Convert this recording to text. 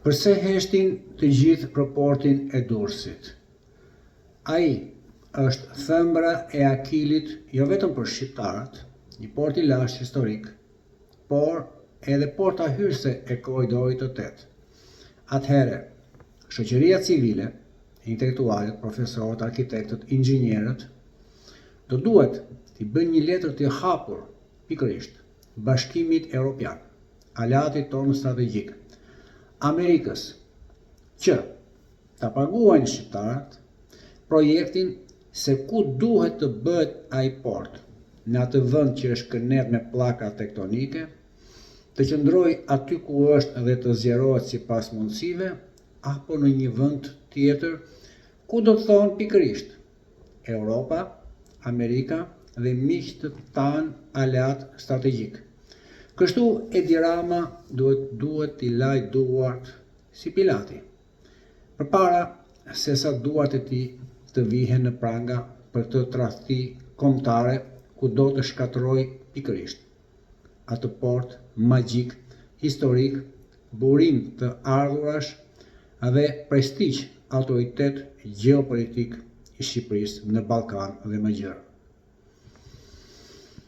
Përse heshtin të gjithë për portin e Durrësit? Ai është thëmbra e Akilit jo vetëm për shqiptarët, një port i lashtë historik, por edhe porta hyrëse e korridorit të 8. Atëherë, shoqëria civile, intelektualët, profesorët, arkitektët, inxhinierët, do duhet t'i bëjnë një letër të hapur, pikërisht, Bashkimit Evropian, aleatit tonë strategjik, Amerikës, që ta paguajnë shqiptarët projektin se ku duhet të bëhet ai port, në atë vend që është kënet me pllaka tektonike, të qëndrojë aty ku është dhe të zgjerohet sipas mundësive, apo në një vend tjetër ku do të thonë pikërisht Europa, Amerika dhe miqtë tanë aleat strategjik. Kështu Edi Rama duhet t'i lajë duart si Pilati, përpara se sa duart e tij të vihen në pranga për të tradhti kombëtare ku do të shkatërrojë pikërisht atë port magjik, historik, burim të ardhurash dhe prestigj autoritet gjeopolitik i Shqipërisë në Ballkan dhe më gjërë.